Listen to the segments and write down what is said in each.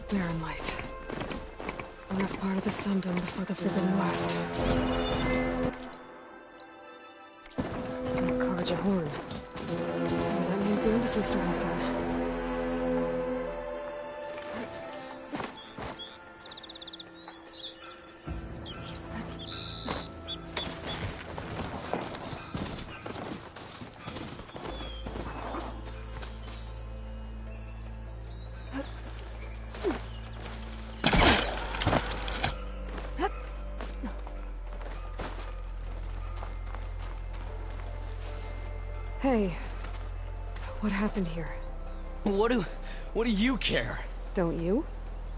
Barren light. Last part of the Sundom before the Forbidden West. Carja Horn. That means the embassy's starting soon. Hey, what happened here? What do you care? Don't you?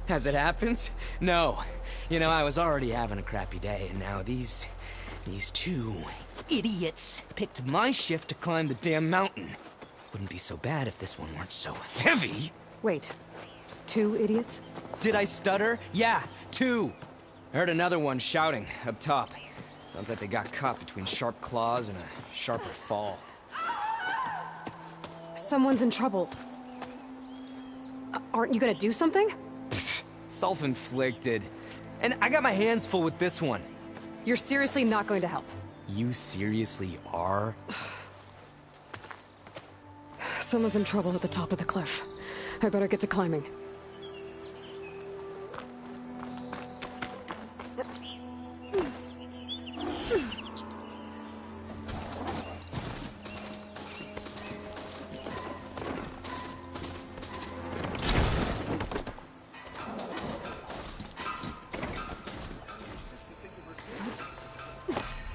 As it happens? No. You know, I was already having a crappy day, and now these two idiots picked my shift to climb the damn mountain. Wouldn't be so bad if this one weren't so heavy. Wait, 2 idiots? Did I stutter? Yeah, 2. I heard another one shouting up top. Sounds like they got caught between sharp claws and a sharper fall. Someone's in trouble. Aren't you gonna do something? Self-inflicted. And I got my hands full with this one. You're seriously not going to help? You seriously are? Someone's in trouble at the top of the cliff. I better get to climbing.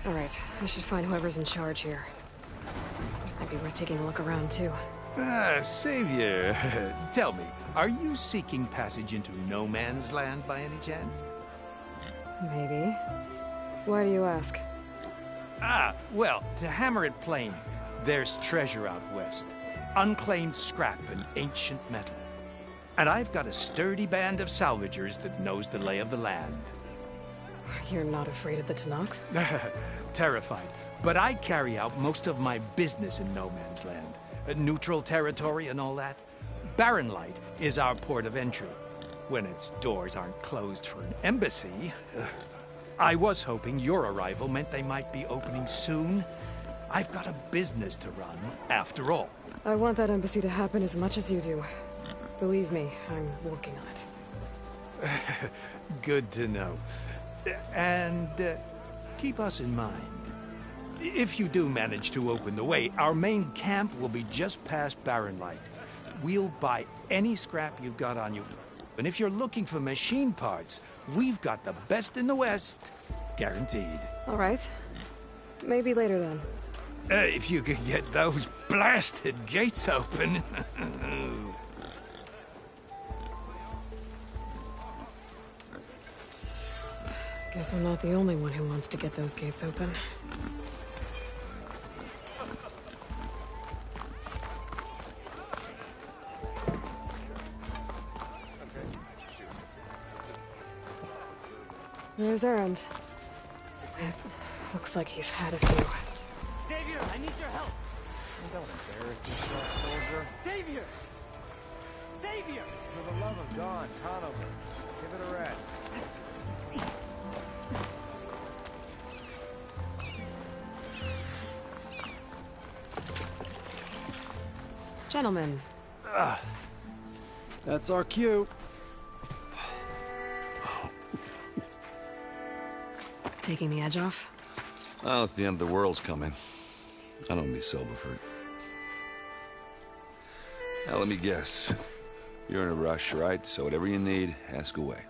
Alright, I should find whoever's in charge here. Might be worth taking a look around, too. Savior, tell me, are you seeking passage into no man's land by any chance? Maybe. Why do you ask? Well, to hammer it plain, there's treasure out west. Unclaimed scrap and ancient metal. And I've got a sturdy band of salvagers that knows the lay of the land. You're not afraid of the Tenakth? Terrified. But I carry out most of my business in no man's land. Neutral territory and all that. Barren Light is our port of entry. When its doors aren't closed for an embassy. I was hoping your arrival meant they might be opening soon. I've got a business to run, after all. I want that embassy to happen as much as you do. Believe me, I'm working on it. Good to know. And keep us in mind. If you do manage to open the way, our main camp will be just past Barren Light. We'll buy any scrap you've got on you. And if you're looking for machine parts, we've got the best in the West. Guaranteed. All right. Maybe later then. If you could get those blasted gates open. Guess I'm not the only one who wants to get those gates open. There's Erend. It looks like he's had a few. Savior, I need your help! Don't embarrass yourself, soldier. Savior! Savior! For the love of God, Conover, give it a rest. Gentlemen. That's our cue. Taking the edge off? Well, if the end of the world's coming, I don't be sober for it. Now, let me guess. You're in a rush, right? So whatever you need, ask away.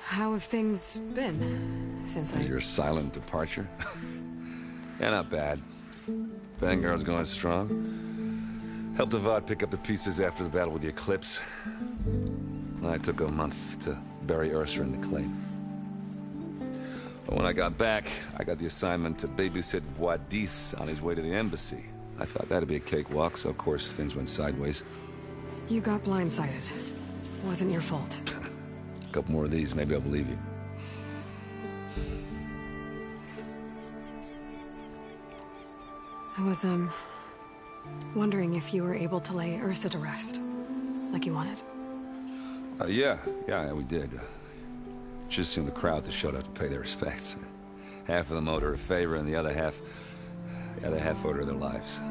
How have things been since Your silent departure? Yeah, not bad. Vanguard's going strong. Helped Avad pick up the pieces after the battle with the Eclipse. I took a month to bury Ursa in the claim. But when I got back, I got the assignment to babysit Wadis on his way to the embassy. I thought that'd be a cakewalk, so of course things went sideways. You got blindsided. Wasn't your fault. A couple more of these, maybe I'll believe you. I was, wondering if you were able to lay Ursa to rest, like you wanted. Yeah, we did. Just seen the crowd that showed up to pay their respects. Half of them owed her a favor, and the other half owed her their lives.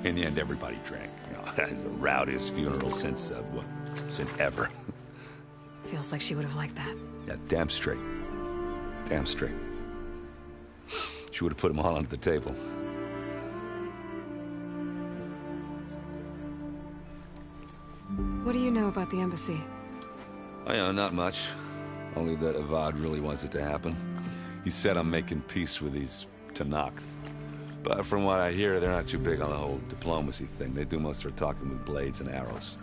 In the end, everybody drank. You know, it's the rowdiest funeral since ever. Feels like she would have liked that. Yeah, damn straight. Damn straight. She would have put them all onto the table. What do you know about the embassy? Oh, yeah, not much. Only that Avad really wants it to happen. He said I'm making peace with these Tenakth. But from what I hear, they're not too big on the whole diplomacy thing. They do most of their talking with blades and arrows.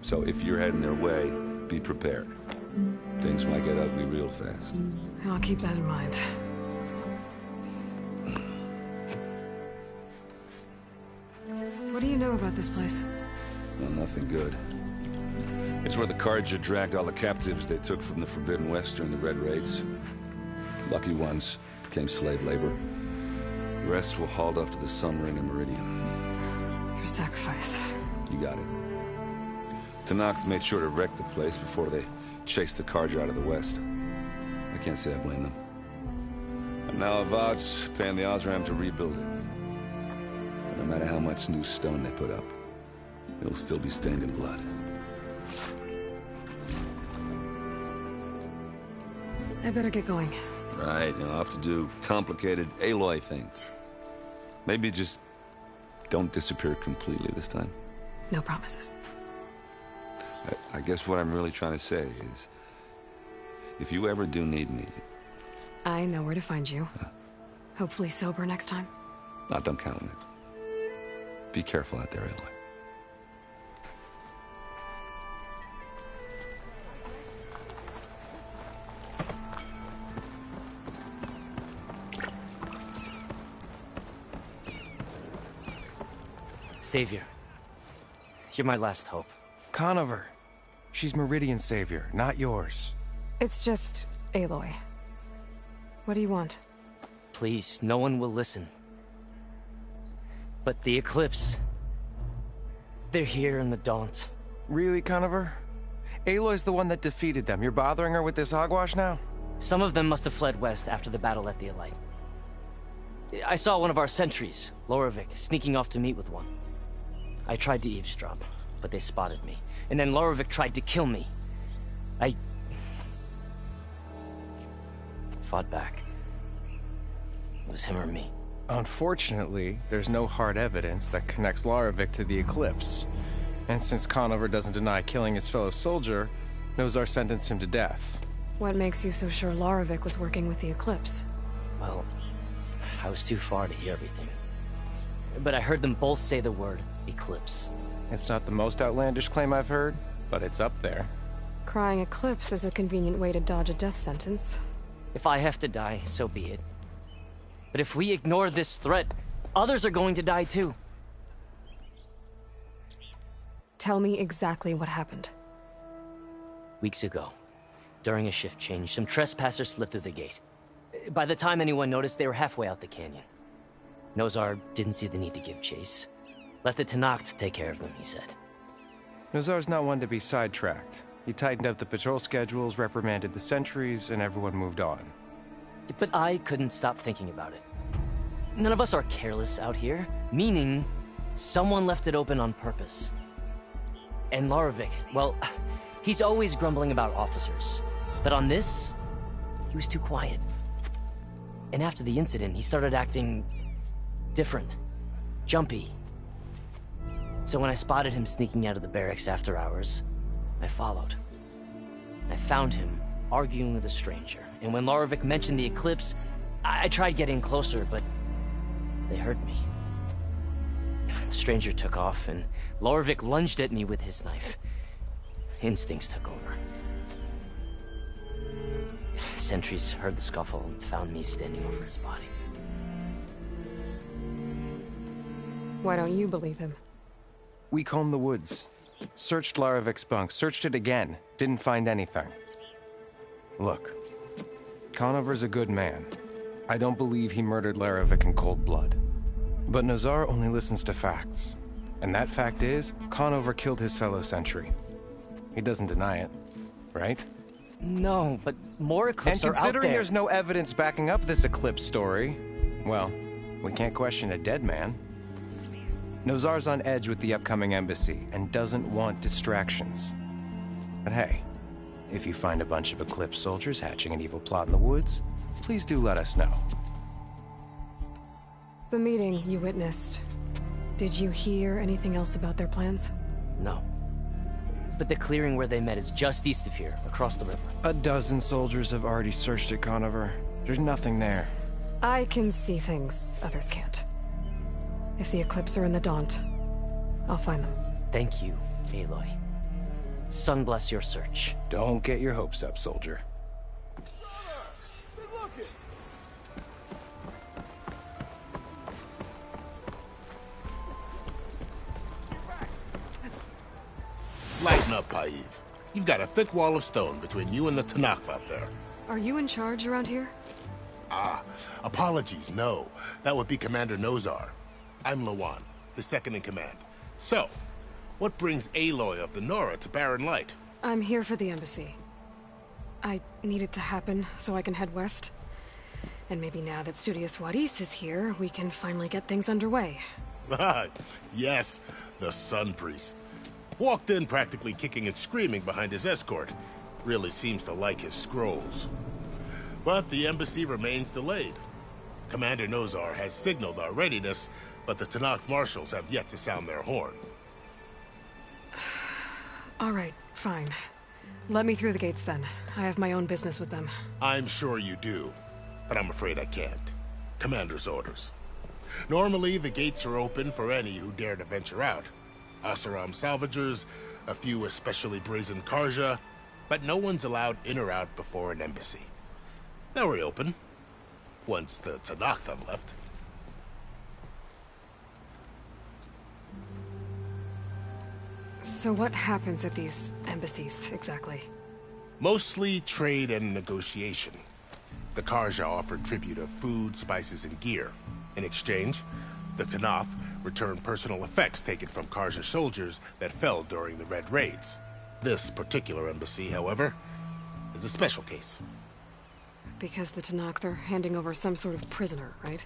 So if you're heading their way, be prepared. Things might get ugly real fast. I'll keep that in mind. What do you know about this place? Well, nothing good. It's where the Carja dragged all the captives they took from the Forbidden West during the Red Raids. Lucky ones became slave labor. The rest were hauled off to the Sun Ring and Meridian. Your sacrifice. You got it. Tenakth made sure to wreck the place before they chased the Carja out of the West. I can't say I blame them. And now Avad's paying the Osram to rebuild it. And no matter how much new stone they put up, it'll still be stained in blood. I better get going. Right, I'll have to do complicated Aloy things. Maybe just don't disappear completely this time. No promises. I guess what I'm really trying to say is, if you ever do need me, I know where to find you. Hopefully sober next time. not done counting it. Be careful out there, Aloy. Savior, you're my last hope. Conover. She's Meridian's savior, not yours. It's just Aloy. What do you want? Please, no one will listen. But the Eclipse... they're here in the Daunt. Really, Conover? Aloy's the one that defeated them. You're bothering her with this hogwash now? Some of them must have fled west after the battle at the Elite. I saw one of our sentries, Loravik, sneaking off to meet with one. I tried to eavesdrop, but they spotted me. And then Loravik tried to kill me. I... fought back. It was him or me. Unfortunately, there's no hard evidence that connects Loravik to the Eclipse. And since Conover doesn't deny killing his fellow soldier, Nozar sentenced him to death. What makes you so sure Loravik was working with the Eclipse? Well, I was too far to hear everything. But I heard them both say the word Eclipse. It's not the most outlandish claim I've heard, but it's up there. Crying Eclipse is a convenient way to dodge a death sentence. If I have to die, so be it. But if we ignore this threat, others are going to die too. Tell me exactly what happened. Weeks ago, during a shift change, some trespassers slipped through the gate. By the time anyone noticed, they were halfway out the canyon. Nozar didn't see the need to give chase. Let the Tenakth take care of them, he said. Nozar's not one to be sidetracked. He tightened up the patrol schedules, reprimanded the sentries, and everyone moved on. But I couldn't stop thinking about it. None of us are careless out here, meaning someone left it open on purpose. And Loravik, well, he's always grumbling about officers. But on this, he was too quiet. And after the incident, he started acting different, jumpy. So when I spotted him sneaking out of the barracks after hours, I followed. I found him arguing with a stranger, and when Loravik mentioned the Eclipse, I tried getting closer, but they heard me. The stranger took off, and Loravik lunged at me with his knife. Instincts took over. Sentries heard the scuffle and found me standing over his body. Why don't you believe him? We combed the woods. Searched Laravik's bunk, searched it again. Didn't find anything. Look, Conover's a good man. I don't believe he murdered Laravik in cold blood. But Nozar only listens to facts. And that fact is, Conover killed his fellow sentry. He doesn't deny it, right? No, but more Eclipse are out there. And considering there's no evidence backing up this Eclipse story, well, we can't question a dead man. Nozar's on edge with the upcoming embassy and doesn't want distractions. But hey, if you find a bunch of Eclipse soldiers hatching an evil plot in the woods, please do let us know. The meeting you witnessed. Did you hear anything else about their plans? No. But the clearing where they met is just east of here, across the river. A dozen soldiers have already searched it, Conover. There's nothing there. I can see things others can't. If the Eclipse are in the Daunt, I'll find them. Thank you, Aloy. Sun bless your search. Don't get your hopes up, soldier. Lighten up, Paiv. You've got a thick wall of stone between you and the Tenakth out there. Are you in charge around here? Apologies, no. That would be Commander Nozar. I'm Lawan, the second in command. So, what brings Aloy of the Nora to Barren Light? I'm here for the embassy. I need it to happen so I can head west. And maybe now that Studious Wadis is here, we can finally get things underway. Yes, the Sun Priest. Walked in practically kicking and screaming behind his escort. Really seems to like his scrolls. But the embassy remains delayed. Commander Nozar has signaled our readiness, but the Tenakth marshals have yet to sound their horn. All right, fine. Let me through the gates then. I have my own business with them. I'm sure you do, but I'm afraid I can't. Commander's orders. Normally, the gates are open for any who dare to venture out. Asaram salvagers, a few especially brazen Karja, but no one's allowed in or out before an embassy. Now we're open, once the Tenakth have left. So what happens at these embassies, exactly? Mostly trade and negotiation. The Karja offer tribute of food, spices, and gear. In exchange, the Tenakth return personal effects taken from Karja soldiers that fell during the Red Raids. This particular embassy, however, is a special case. Because the Tenakth are handing over some sort of prisoner, right?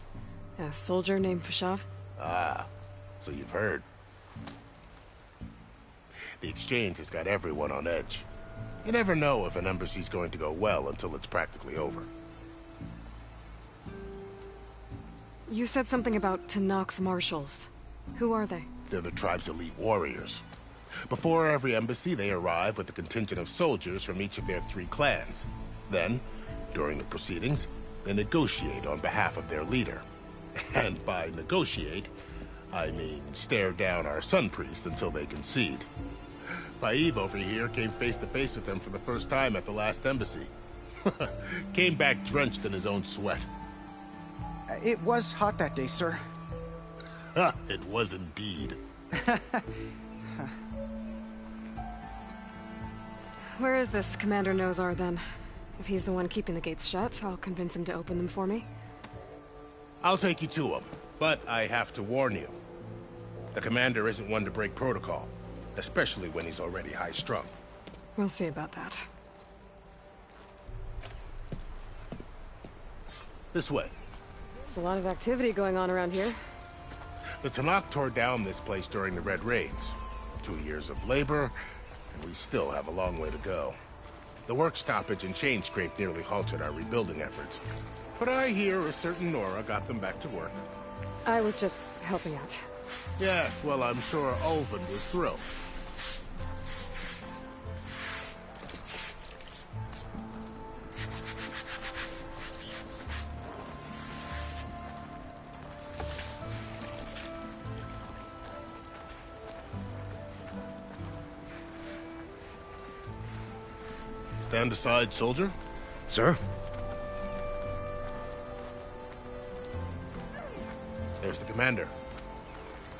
A soldier named Fashav? Ah, so you've heard. The exchange has got everyone on edge. You never know if an embassy's going to go well until it's practically over. You said something about Tenakth marshals. Who are they? They're the tribe's elite warriors. Before every embassy, they arrive with a contingent of soldiers from each of their 3 clans. Then, during the proceedings, they negotiate on behalf of their leader. And by negotiate, I mean stare down our Sun Priest until they concede. Faiv over here came face to face with them for the first time at the last embassy. Came back drenched in his own sweat. It was hot that day, sir. It was indeed. Where is this Commander Nozar, then? If he's the one keeping the gates shut, I'll convince him to open them for me. I'll take you to him, but I have to warn you. The commander isn't one to break protocol, especially when he's already high-strung. We'll see about that. This way. There's a lot of activity going on around here. The Tenakth tore down this place during the Red Raids. 2 years of labor, and we still have a long way to go. The work stoppage and chain scrape nearly halted our rebuilding efforts. But I hear a certain Nora got them back to work. I was just helping out. Yes, well, I'm sure Ulvin was thrilled. Stand aside, soldier. Sir? There's the commander.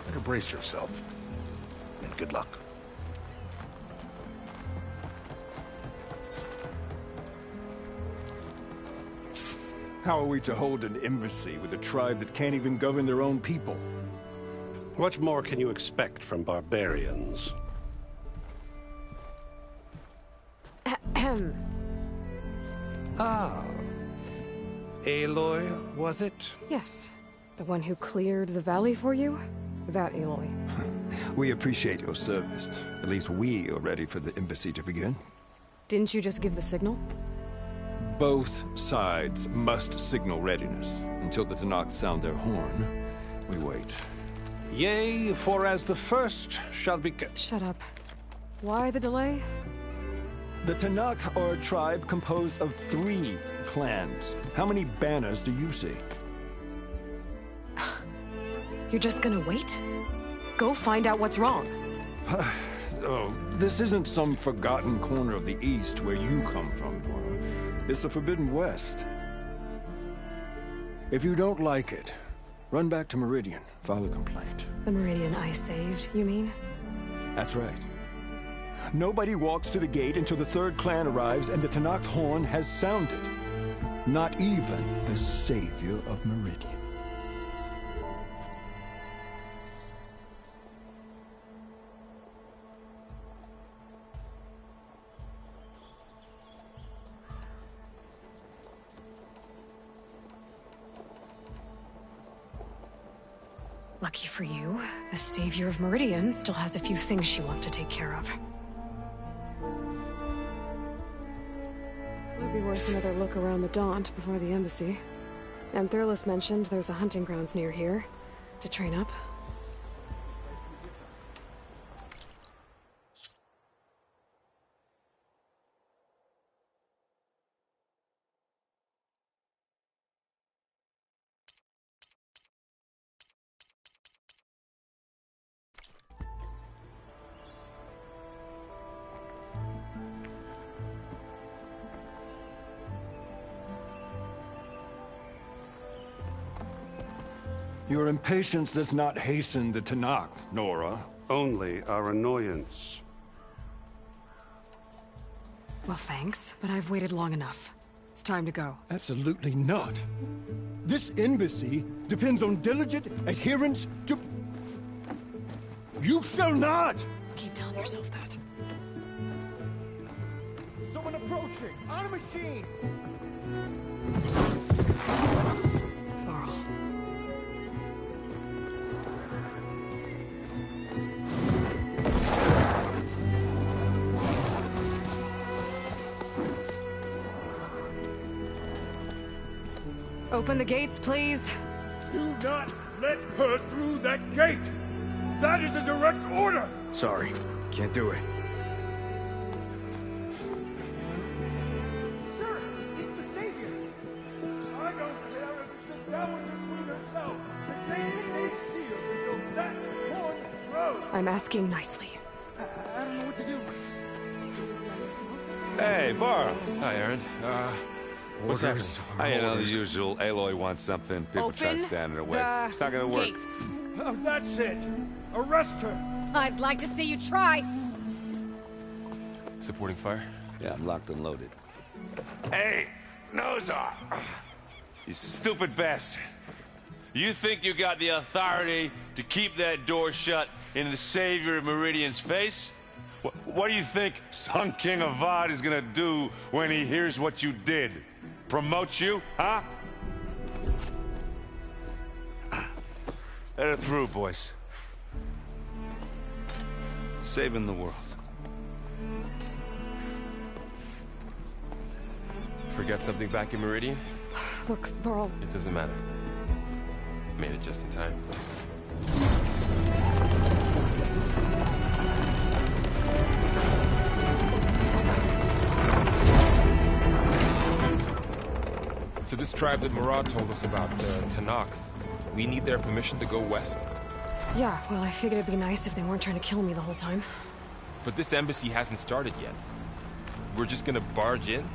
Better brace yourself. And good luck. How are we to hold an embassy with a tribe that can't even govern their own people? What more can you expect from barbarians? Ah. Aloy, was it? Yes. The one who cleared the valley for you? That Aloy. We appreciate your service. At least we are ready for the embassy to begin. Didn't you just give the signal? Both sides must signal readiness. Until the Tenakth sound their horn, we wait. Yea, for as the first shall be... Shut up. Why the delay? The Tenakth are a tribe composed of 3 clans. How many banners do you see? You're just gonna wait? Go find out what's wrong. Oh, this isn't some forgotten corner of the East where you come from, Nora. It's the Forbidden West. If you don't like it, run back to Meridian, file a complaint. The Meridian I saved, you mean? That's right. Nobody walks to the gate until the 3rd clan arrives and the Tenakth horn has sounded. Not even the savior of Meridian. Lucky for you, the savior of Meridian still has a few things she wants to take care of. Might be worth another look around the Daunt before the embassy. And Thurlis mentioned there's a hunting grounds near here to train up. Your impatience does not hasten the Tanakh, Nora. Only our annoyance. Well, thanks, but I've waited long enough. It's time to go. Absolutely not. This embassy depends on diligent adherence to... You shall not! Keep telling yourself that. Someone approaching! On a machine! Varl. Open the gates, please. Do not let her through that gate! That is a direct order! Sorry, can't do it. Sir, it's the Savior! I don't care if it's the Dowager Queen herself! The Savior is sealed until that horn grows! I'm asking nicely. I don't know what to do. Hey, Varl. Hi, Aaron. What's happening? You know, the usual. Aloy wants something. People try Open standing in her way. the It's not gonna work. gates. That's it! Arrest her! I'd like to see you try. Supporting fire? Yeah, I'm locked and loaded. Hey, Nozar! You stupid bastard. You think you got the authority to keep that door shut in the Savior of Meridian's face? What do you think Sun King Avad is gonna do when he hears what you did? Promote you, huh? Let her through, boys. Saving the world. Forgot something back in Meridian? Look, Varl. It doesn't matter. Made it just in time. So this tribe that Murad told us about, the Tanakh, we need their permission to go west? Yeah, well, I figured it'd be nice if they weren't trying to kill me the whole time. But this embassy hasn't started yet. We're just gonna barge in?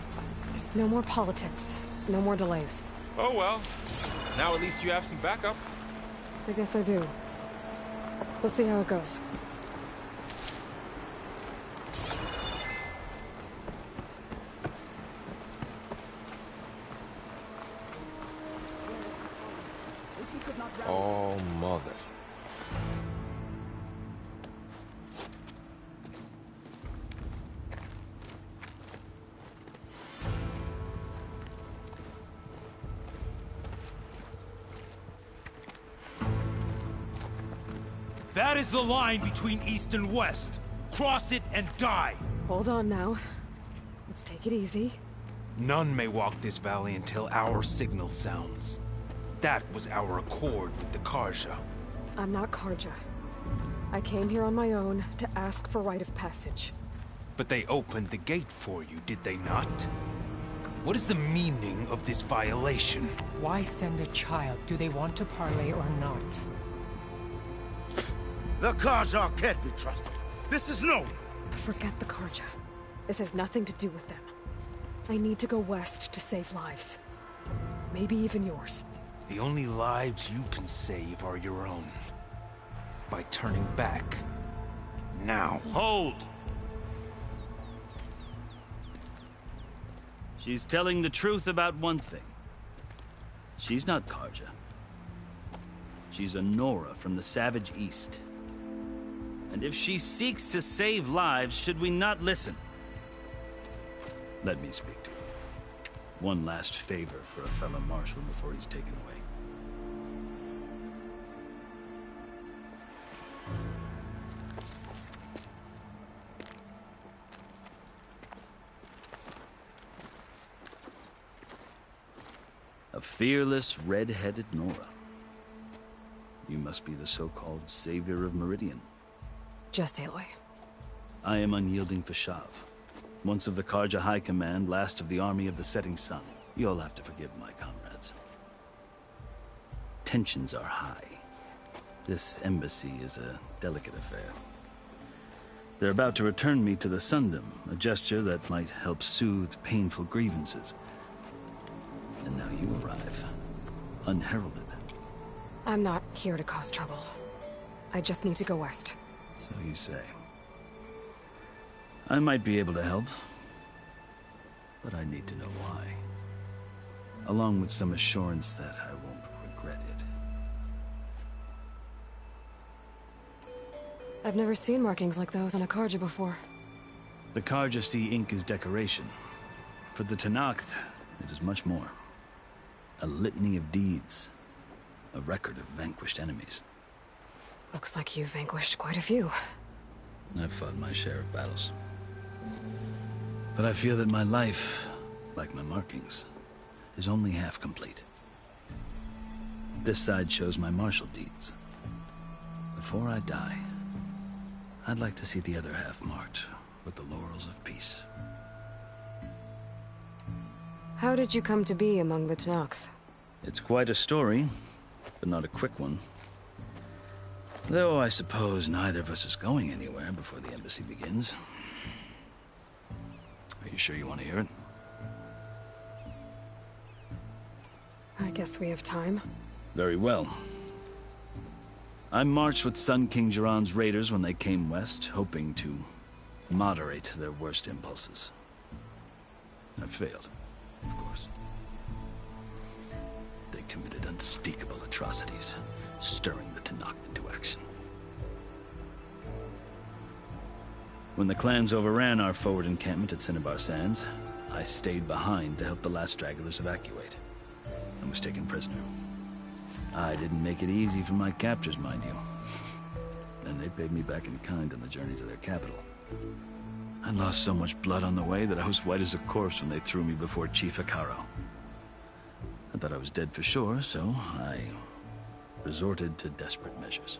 There's no more politics. No more delays. Oh well. Now at least you have some backup. I guess I do. We'll see how it goes. Oh, mother. That is the line between East and West. Cross it and die. Hold on now. Let's take it easy. None may walk this valley until our signal sounds. That was our accord with the Carja. I'm not Carja. I came here on my own to ask for rite of passage. But they opened the gate for you, did they not? What is the meaning of this violation? Why send a child? Do they want to parley or not? The Carja can't be trusted. This is known. Forget the Carja. This has nothing to do with them. I need to go west to save lives. Maybe even yours. The only lives you can save are your own. By turning back. Now. Hold! She's telling the truth about one thing. She's not Carja. She's a Nora from the Savage East. And if she seeks to save lives, should we not listen? Let me speak to her. One last favor for a fellow marshal before he's taken away. A fearless, red-headed Nora. You must be the so-called Savior of Meridian. Just Aloy. I am Unyielding Fashav. Once of the Carja High Command, last of the Army of the Setting Sun. You'll have to forgive my comrades. Tensions are high. This embassy is a delicate affair. They're about to return me to the Sundom, a gesture that might help soothe painful grievances. And now you arrive, unheralded. I'm not here to cause trouble. I just need to go west. So you say. I might be able to help, but I need to know why. Along with some assurance that I won't regret it. I've never seen markings like those on a Carja before. The Carja see ink as decoration. For the Tenakth, it is much more. A litany of deeds. A record of vanquished enemies. Looks like you've vanquished quite a few. I've fought my share of battles. But I feel that my life, like my markings, is only half complete. This side shows my martial deeds. Before I die, I'd like to see the other half marked with the laurels of peace. How did you come to be among the Tenakth? It's quite a story, but not a quick one. Though I suppose neither of us is going anywhere before the embassy begins. Are you sure you want to hear it? I guess we have time. Very well. I marched with Sun King Jiran's raiders when they came west, hoping to moderate their worst impulses. I failed, of course. They committed unspeakable atrocities, stirring the Tenakth into action. When the clans overran our forward encampment at Cinnabar Sands, I stayed behind to help the last stragglers evacuate. I was taken prisoner. I didn't make it easy for my captors, mind you. And they paid me back in kind on the journey to their capital. I'd lost so much blood on the way that I was white as a corpse when they threw me before Chief Hekarro. I thought I was dead for sure, so I resorted to desperate measures.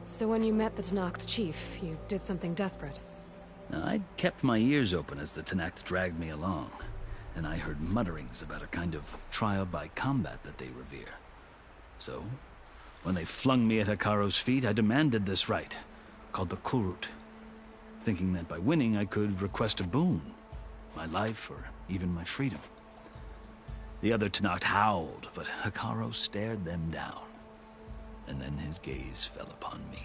So when you met the Tenakth chief, you did something desperate? Now, I'd kept my ears open as the Tenakth dragged me along, and I heard mutterings about a kind of trial by combat that they revere. So, when they flung me at Hekarro's feet, I demanded this right, called the Kulrut, thinking that by winning I could request a boon, my life or even my freedom. The other Tenakth howled, but Hekarro stared them down, and then his gaze fell upon me.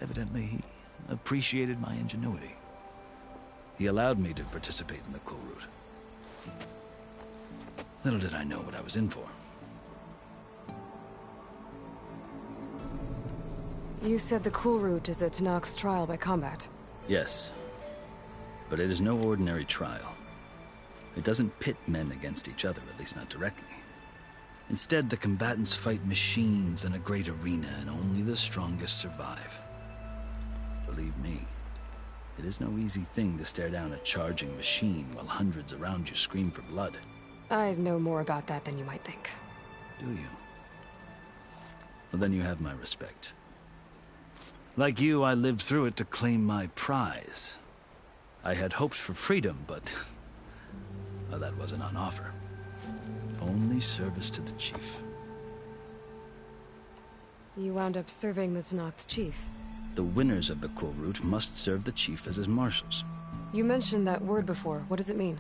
Evidently, he appreciated my ingenuity. He allowed me to participate in the Kulrut. Little did I know what I was in for. You said the Kulrut is a Tenakth trial by combat. Yes, but it is no ordinary trial. It doesn't pit men against each other, at least not directly. Instead, the combatants fight machines in a great arena, and only the strongest survive. Believe me, it is no easy thing to stare down a charging machine while hundreds around you scream for blood. I know more about that than you might think. Do you? Well, then you have my respect. Like you, I lived through it to claim my prize. I had hoped for freedom, but well, that wasn't on offer. Only service to the chief. You wound up serving the Tenakth chief. The winners of the Kulrut must serve the chief as his marshals. You mentioned that word before. What does it mean?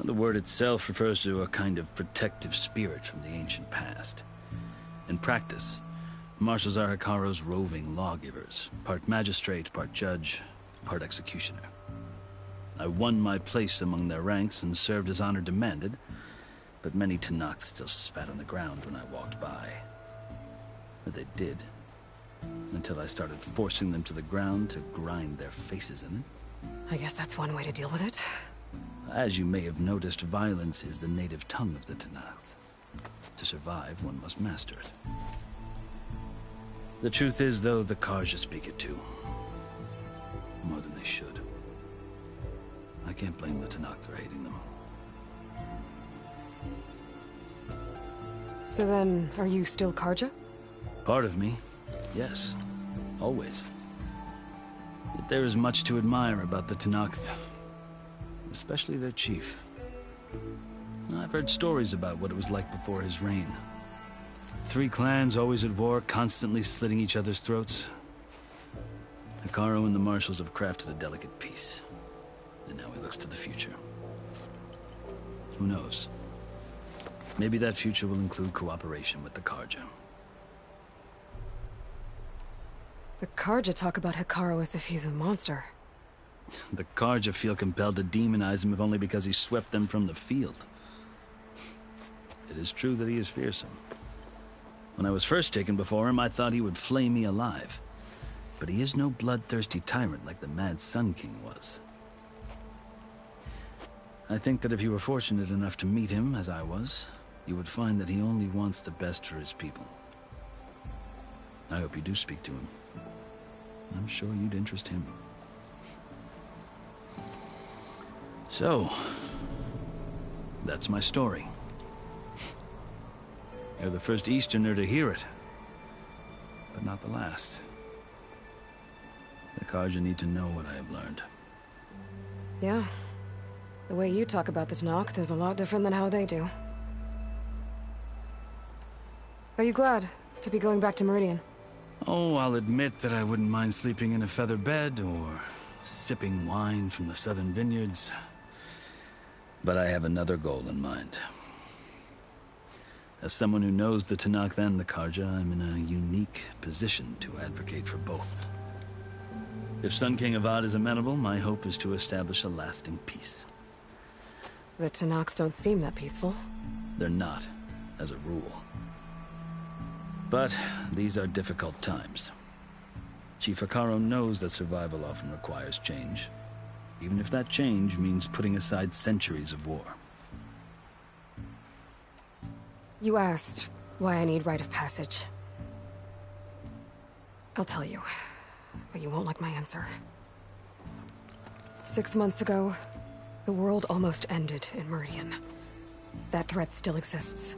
The word itself refers to a kind of protective spirit from the ancient past. In practice, marshals are Hekarro's roving lawgivers, part magistrate, part judge, part executioner. I won my place among their ranks and served as honor demanded, but many Tenakth still spat on the ground when I walked by. Or they did, until I started forcing them to the ground to grind their faces in it. I guess that's one way to deal with it. As you may have noticed, violence is the native tongue of the Tenakth. To survive, one must master it. The truth is, though, the Carja speak it too. More than they should. I can't blame the Tenakth for hating them. So then, are you still Carja? Part of me, yes. Always. Yet there is much to admire about the Tenakth. Especially their chief. I've heard stories about what it was like before his reign. 3 clans always at war, constantly slitting each other's throats. Hekarro and the marshals have crafted a delicate peace. And now he looks to the future. Who knows? Maybe that future will include cooperation with the Carja. The Carja talk about Hekarro as if he's a monster. The Carja feel compelled to demonize him if only because he swept them from the field. It is true that he is fearsome. When I was first taken before him, I thought he would flay me alive. But he is no bloodthirsty tyrant like the Mad Sun King was. I think that if you were fortunate enough to meet him, as I was, you would find that he only wants the best for his people. I hope you do speak to him. I'm sure you'd interest him. So, that's my story. You're the first Easterner to hear it, but not the last. The Carja need to know what I have learned. Yeah. The way you talk about the Tenakth is a lot different than how they do. Are you glad to be going back to Meridian? Oh, I'll admit that I wouldn't mind sleeping in a feather bed or sipping wine from the southern vineyards. But I have another goal in mind. As someone who knows the Tenakth and the Carja, I'm in a unique position to advocate for both. If Sun King Avad is amenable, my hope is to establish a lasting peace. The Tenakth don't seem that peaceful. They're not, as a rule. But these are difficult times. Chief Hekarro knows that survival often requires change, even if that change means putting aside centuries of war. You asked why I need rite of passage. I'll tell you, but you won't like my answer. 6 months ago, the world almost ended in Meridian. That threat still exists.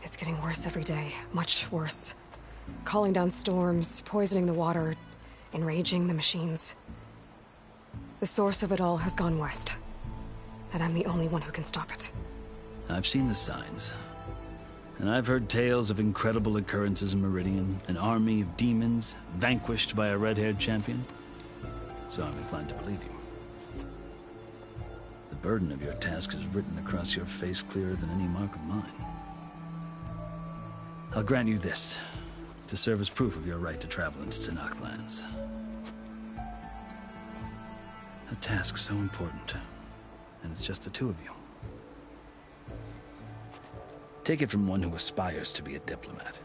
It's getting worse every day, much worse. Calling down storms, poisoning the water, enraging the machines. The source of it all has gone west, and I'm the only one who can stop it. I've seen the signs. And I've heard tales of incredible occurrences in Meridian, an army of demons vanquished by a red-haired champion. So I'm inclined to believe you. The burden of your task is written across your face clearer than any mark of mine. I'll grant you this, to serve as proof of your right to travel into Tenakth lands. A task so important, and it's just the two of you. Take it from one who aspires to be a diplomat.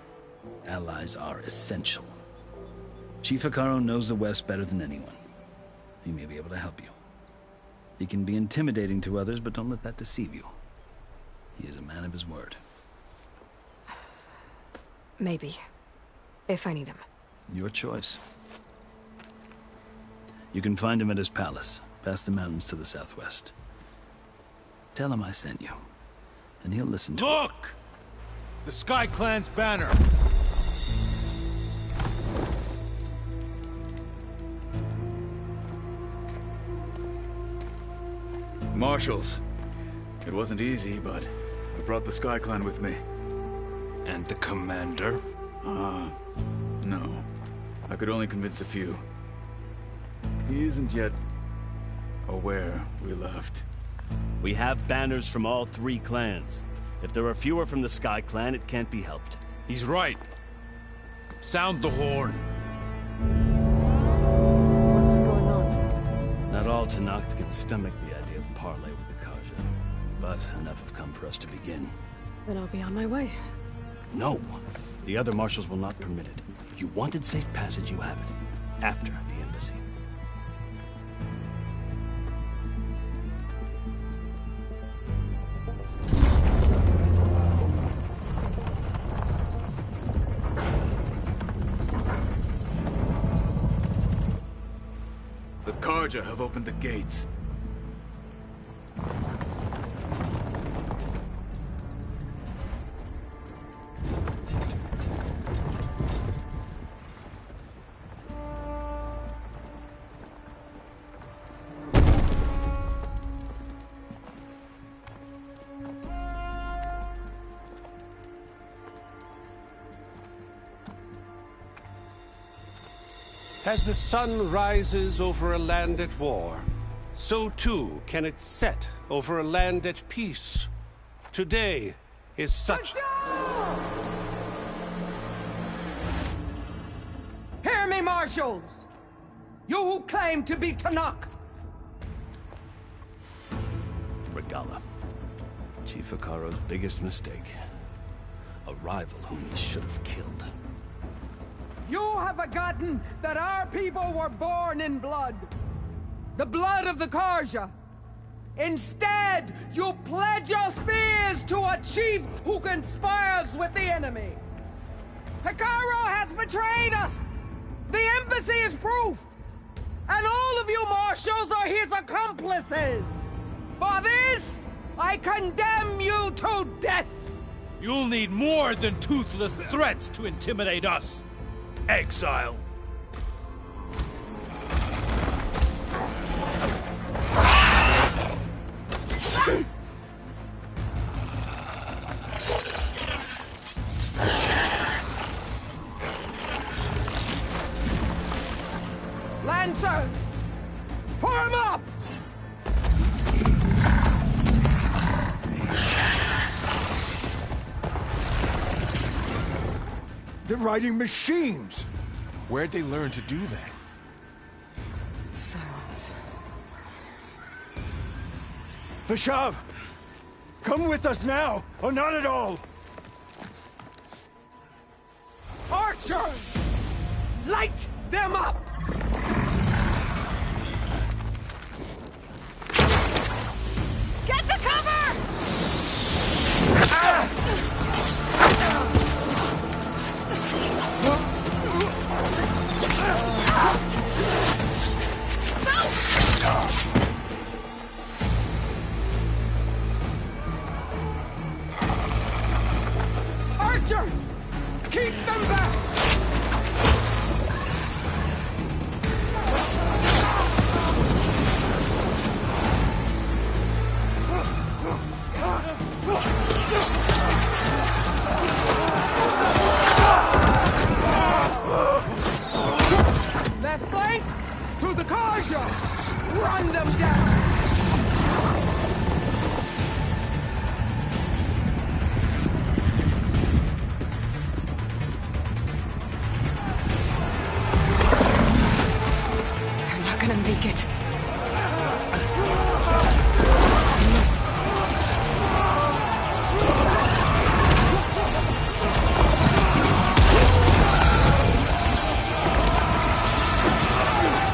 Allies are essential. Chief Hekarro knows the West better than anyone. He may be able to help you. He can be intimidating to others, but don't let that deceive you. He is a man of his word. Maybe. If I need him. Your choice. You can find him at his palace, past the mountains to the southwest. Tell him I sent you, and he'll listen to Look! The Sky Clan's banner! Marshals. It wasn't easy, but I brought the Sky Clan with me. And the commander? No. I could only convince a few. He isn't yet aware we left. We have banners from all 3 clans. If there are fewer from the Sky Clan, it can't be helped. He's right. Sound the horn. What's going on? Not all Tenakth can stomach the idea of parley with the Carja, but enough have come for us to begin. Then I'll be on my way. No. The other marshals will not permit it. You wanted safe passage, you have it. After the embassy. The Carja have opened the gates. As the sun rises over a land at war, so too can it set over a land at peace. Today, is such... Hear me, marshals! You who claim to be Tenakth! Regalla. Chief Hekarro's biggest mistake. A rival whom he should have killed. You have forgotten that our people were born in blood. The blood of the Carja. Instead, you pledge your spears to a chief who conspires with the enemy. Hekarro has betrayed us! The embassy is proof! And all of you marshals are his accomplices! For this, I condemn you to death! You'll need more than toothless threats to intimidate us. Exile. Lancers! Form up! They're riding machines! Where'd they learn to do that? Silence. Vashav! Come with us now, or not at all! Archers! Light them up! Get to cover! Archers! Keep them back! Left flank! To the Carja! Run them down! They're not gonna make it.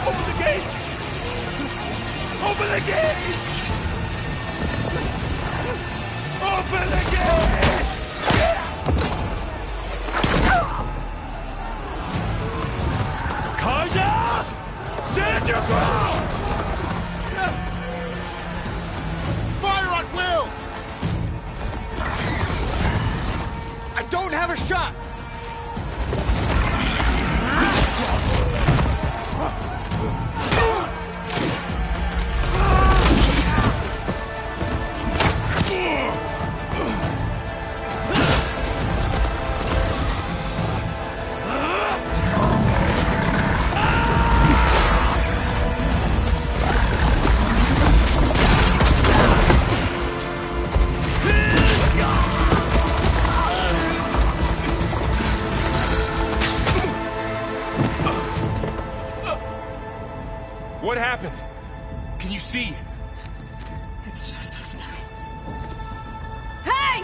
Open the gates! Open the gates! Open the gates! Carja! Stand your ground! Fire at will! I don't have a shot! What happened? Can you see? It's just us now. Hey!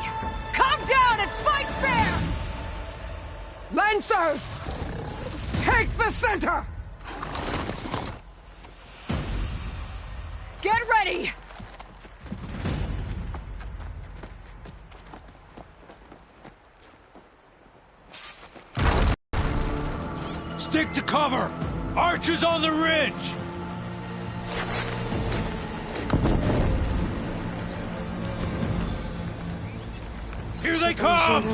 Calm down and fight fair! Lancers! Take the center! Get ready! Stick to cover! Archers on the ridge! Here they come!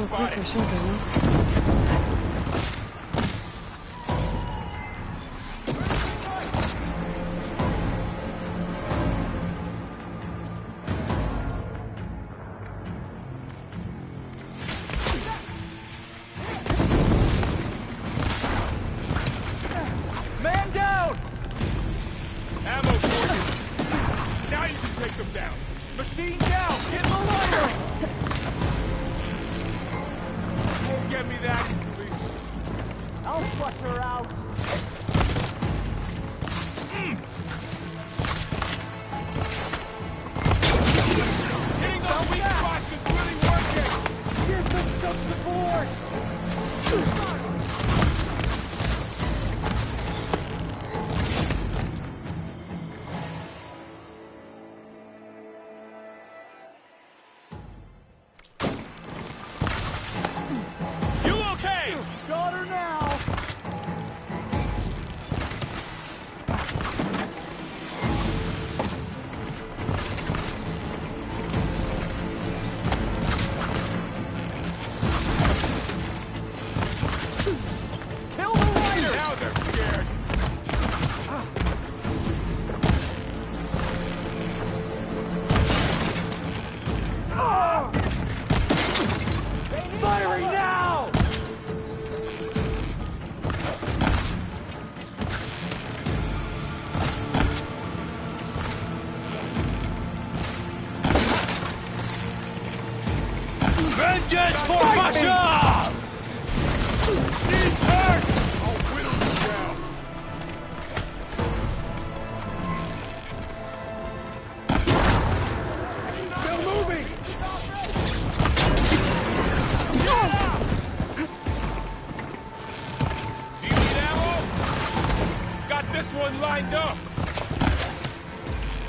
Man down! Ammo for you! Now you can take them down! Machine down! Hit the wire! see that, please. I'll flush her out. Hitting those weak spots is really working. Here's some stuff to board. Got her now! Kill the rider! Now they're scared. Firing now! Vengeance for Bashar! She's hurt! I'll whittle you down. Still moving! Do you need ammo? Got this one lined up.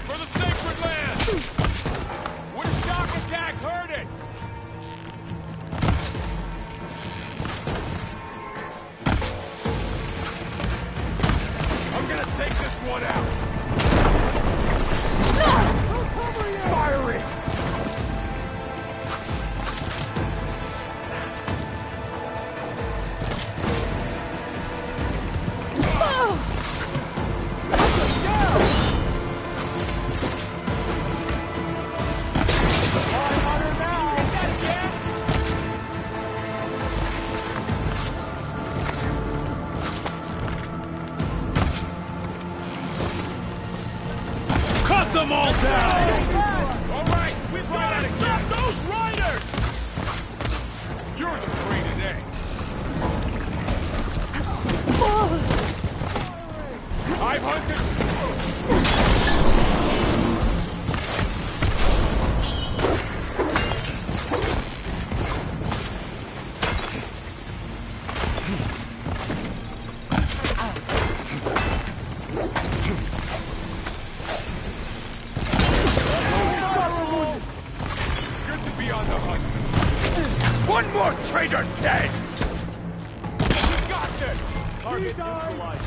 For the sacred land! Would a shock attack hurt it? I'm gonna take this one out. Fire it! Cut them all down! All right, we try to stop those riders! You're the free today. I've hunted. Good to be on the hunt. One more traitor dead! We got this! Target neutralized.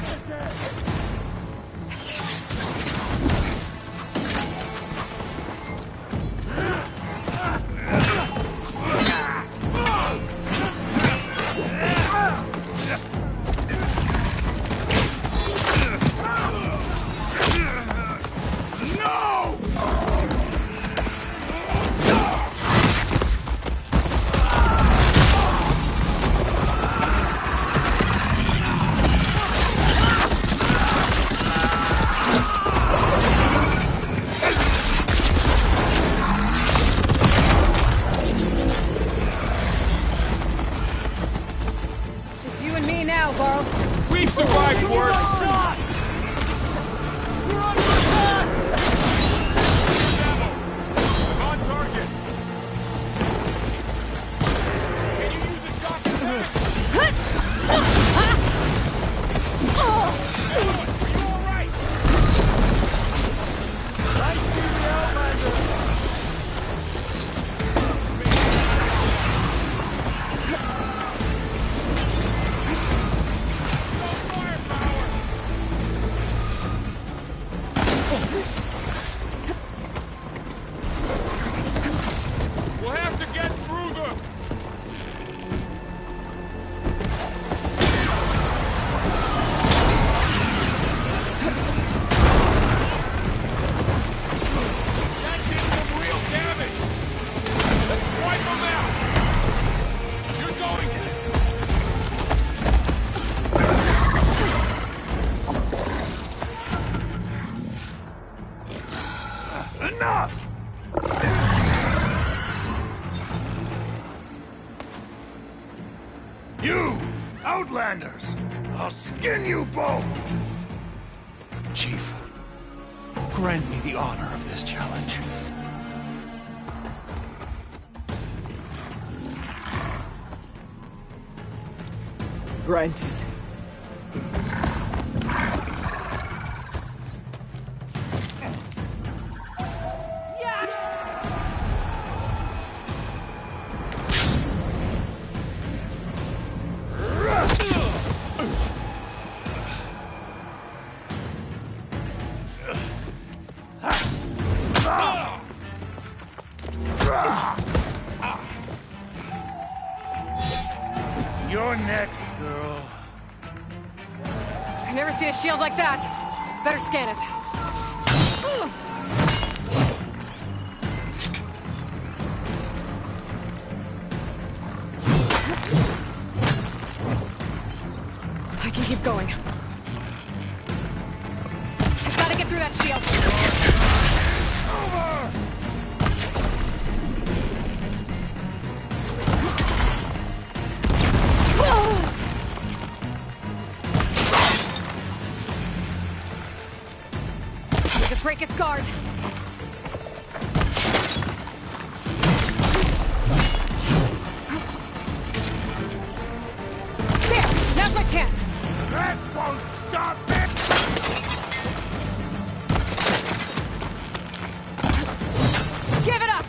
Just you and me now, Varl. We survived worse! We're under attack! I'm on target! Can you use a shock attack? Are you alright? Right to the Outlander! I'll skin you both! Chief, grant me the honor of this challenge. Granted. You're next, girl. I've never seen a shield like that. Better scan it. I can keep going. I've got to get through that shield. Break his guard. There! Now's my chance! That won't stop it! Give it up!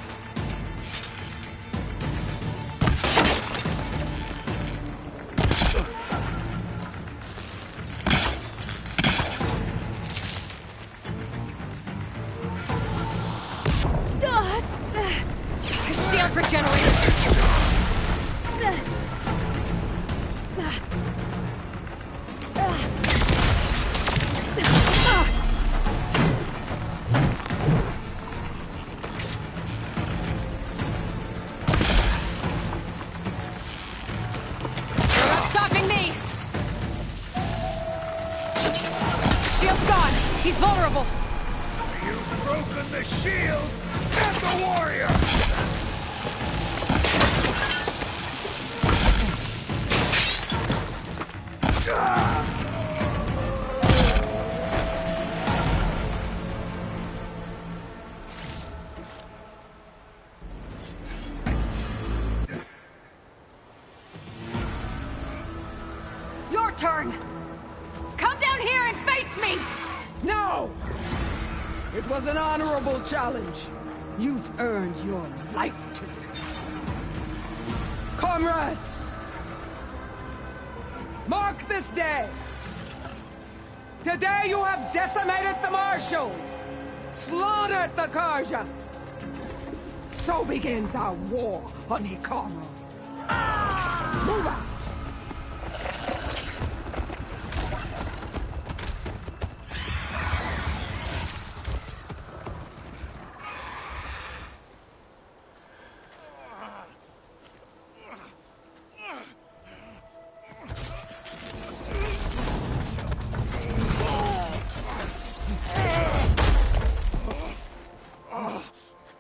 Shields regenerated. You're not stopping me. Shield's gone. He's vulnerable. You've broken the shield and the warrior! Your turn! Come down here and face me! No! It was an honorable challenge. You've earned your life today. Comrades! Mark this day! Today you have decimated the Marshals! Slaughtered the Carja! So begins our war on Hikaru. Move out!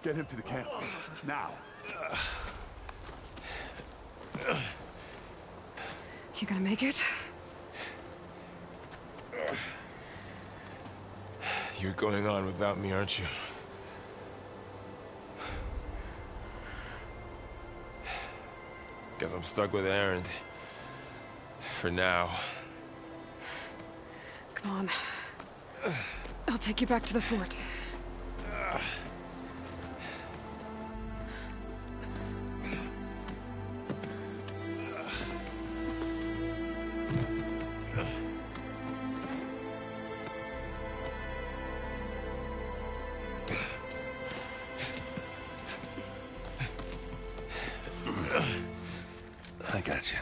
Get him to the camp. Now. You gonna make it? You're going on without me, aren't you? Guess I'm stuck with Erend. For now. Come on. I'll take you back to the fort. I got you.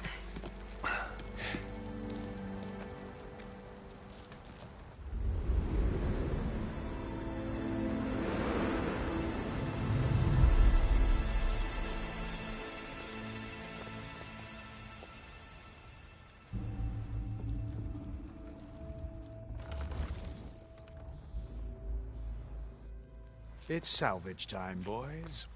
It's salvage time, boys.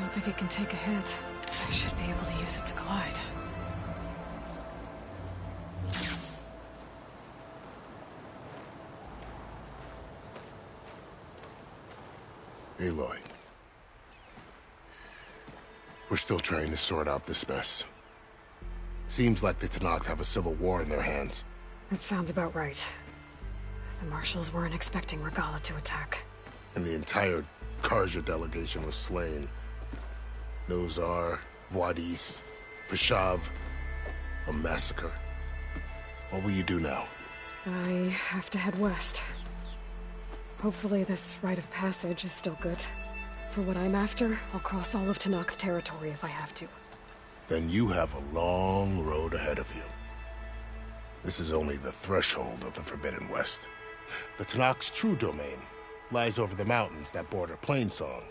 Don't think it can take a hit. I should be able to use it to glide. Aloy. We're still trying to sort out this mess. Seems like the Tenakth have a civil war in their hands. That sounds about right. The Marshals weren't expecting Regalla to attack. And the entire Carja delegation was slain. Nozar, Wadis, Fashav. A massacre. What will you do now? I have to head west. Hopefully this rite of passage is still good. For what I'm after, I'll cross all of Tenakth territory if I have to. Then you have a long road ahead of you. This is only the threshold of the Forbidden West. The Tenakth's true domain lies over the mountains that border Plainsong,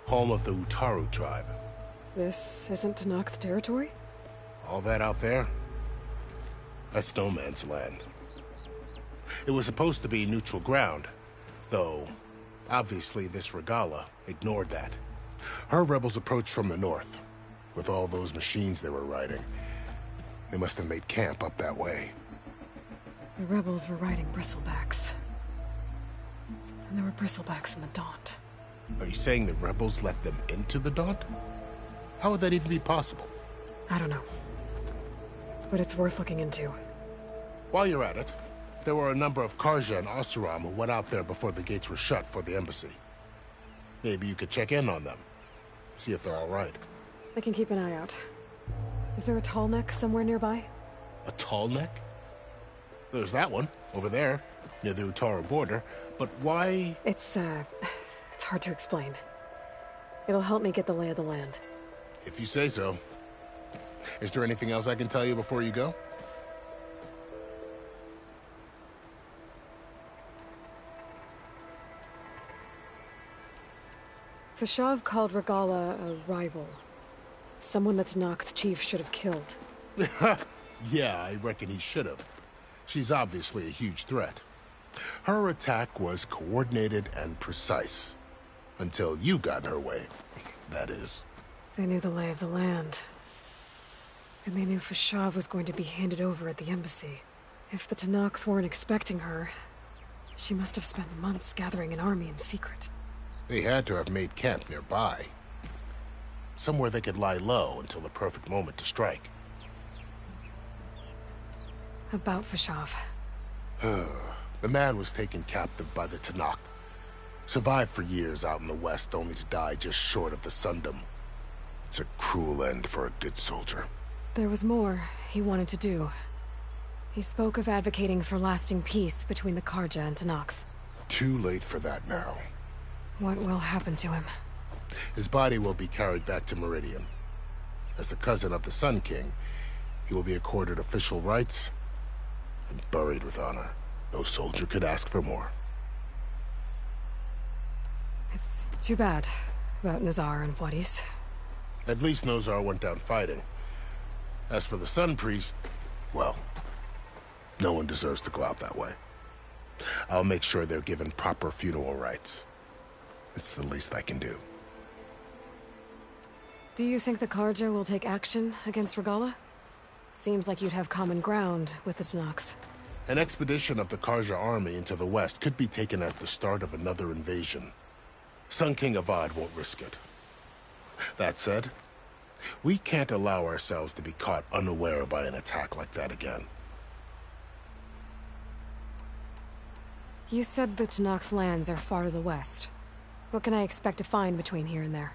home of the Utaru tribe. This isn't Tenakth territory? All that out there? That's no man's land. It was supposed to be neutral ground, though obviously this Regalla ignored that. Her rebels approached from the north, with all those machines they were riding. They must have made camp up that way. The rebels were riding bristlebacks. And there were bristlebacks in the Daunt. Are you saying the rebels let them into the Daunt? How would that even be possible? I don't know. But it's worth looking into. While you're at it, there were a number of Carja and Oseram who went out there before the gates were shut for the embassy. Maybe you could check in on them. See if they're all right. I can keep an eye out. Is there a tall neck somewhere nearby? A tall neck? There's that one, over there, near the Utaru border. But why? It's hard to explain. It'll help me get the lay of the land. If you say so. Is there anything else I can tell you before you go? Fashav called Regalla a rival. Someone that Tenakth chief should have killed. Yeah, I reckon he should have. She's obviously a huge threat. Her attack was coordinated and precise. Until you got in her way, that is. They knew the lay of the land. And they knew Fashav was going to be handed over at the embassy. If the Tenakth weren't expecting her, she must have spent months gathering an army in secret. They had to have made camp nearby. Somewhere they could lie low until the perfect moment to strike. About Fashav. The man was taken captive by the Tenakth. Survived for years out in the west, only to die just short of the Sundom. It's a cruel end for a good soldier. There was more he wanted to do. He spoke of advocating for lasting peace between the Carja and Tenakth. Too late for that now. What will happen to him? His body will be carried back to Meridian. As a cousin of the Sun King, he will be accorded official rights and buried with honor. No soldier could ask for more. It's too bad about Nozar and Wadis. At least Nozar went down fighting. As for the Sun Priest, well, no one deserves to go out that way. I'll make sure they're given proper funeral rites. It's the least I can do. Do you think the Carja will take action against Regalla? Seems like you'd have common ground with the Tenakth. An expedition of the Carja army into the west could be taken as the start of another invasion. Sun King Avad won't risk it. That said, we can't allow ourselves to be caught unaware by an attack like that again. You said the Tenakth lands are far to the west. What can I expect to find between here and there?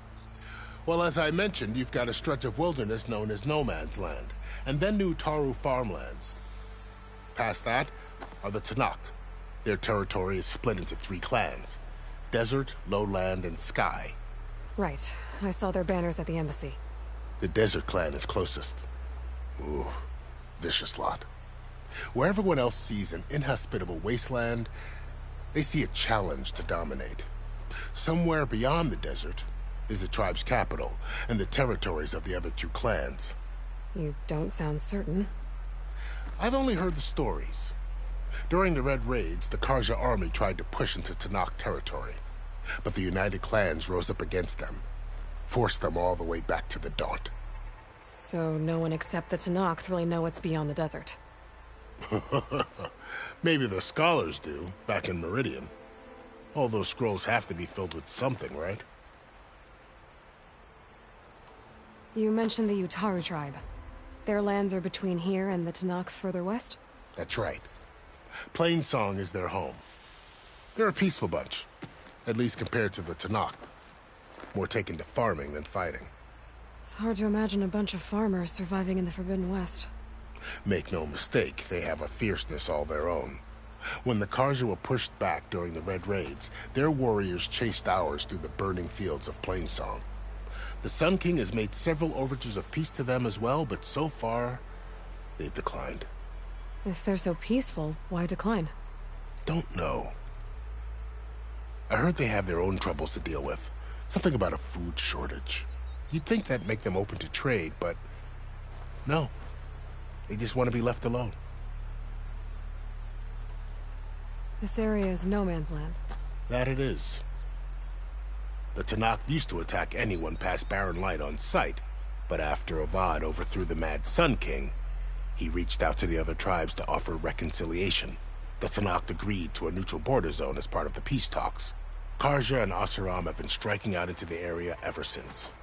Well, as I mentioned, you've got a stretch of wilderness known as No Man's Land, and then new Utaru farmlands. Past that are the Tenakth. Their territory is split into 3 clans: Desert, Lowland, and Sky. Right. I saw their banners at the embassy. The Desert clan is closest. Ooh, vicious lot. Where everyone else sees an inhospitable wasteland, they see a challenge to dominate. Somewhere beyond the desert is the tribe's capital and the territories of the other 2 clans. You don't sound certain. I've only heard the stories. During the Red Raids, the Carja army tried to push into Tenakth territory, but the United Clans rose up against them. Force them all the way back to the Daunt. So no one except the Tenakth really know what's beyond the desert. Maybe the scholars do, back in Meridian. All those scrolls have to be filled with something, right? You mentioned the Utaru tribe. Their lands are between here and the Tenakth further west? That's right. Plainsong is their home. They're a peaceful bunch, at least compared to the Tenakth. More taken to farming than fighting. It's hard to imagine a bunch of farmers surviving in the Forbidden West. Make no mistake, they have a fierceness all their own. When the Carja were pushed back during the Red Raids, their warriors chased ours through the burning fields of Plainsong. The Sun King has made several overtures of peace to them as well, but so far, they've declined. If they're so peaceful, why decline? Don't know. I heard they have their own troubles to deal with. Something about a food shortage. You'd think that'd make them open to trade, but no. They just want to be left alone. This area is no man's land. That it is. The Tenakth used to attack anyone past Barren Light on sight, but after Avad overthrew the Mad Sun King, he reached out to the other tribes to offer reconciliation. The Tenakth agreed to a neutral border zone as part of the peace talks. Carja and Oseram have been striking out into the area ever since.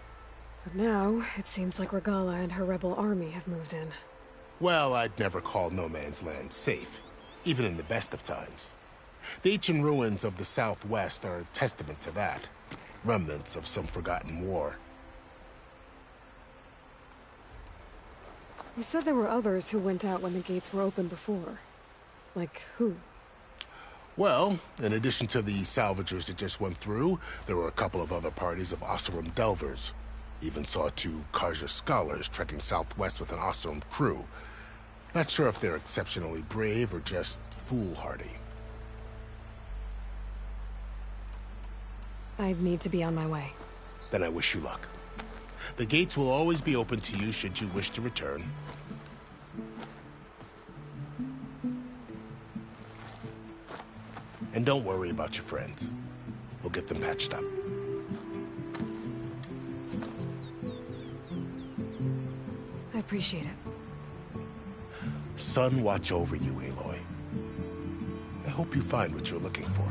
But now, it seems like Regalla and her rebel army have moved in. Well, I'd never call no man's land safe, even in the best of times. The ancient ruins of the Southwest are a testament to that. Remnants of some forgotten war. You said there were others who went out when the gates were open before. Like who? Well, in addition to the salvagers that just went through, there were a couple of other parties of Oseram delvers. Even saw 2 Carja scholars trekking southwest with an Oseram crew. Not sure if they're exceptionally brave or just foolhardy. I need to be on my way. Then I wish you luck. The gates will always be open to you should you wish to return. And don't worry about your friends. We'll get them patched up. I appreciate it. Sun watch over you, Aloy. I hope you find what you're looking for.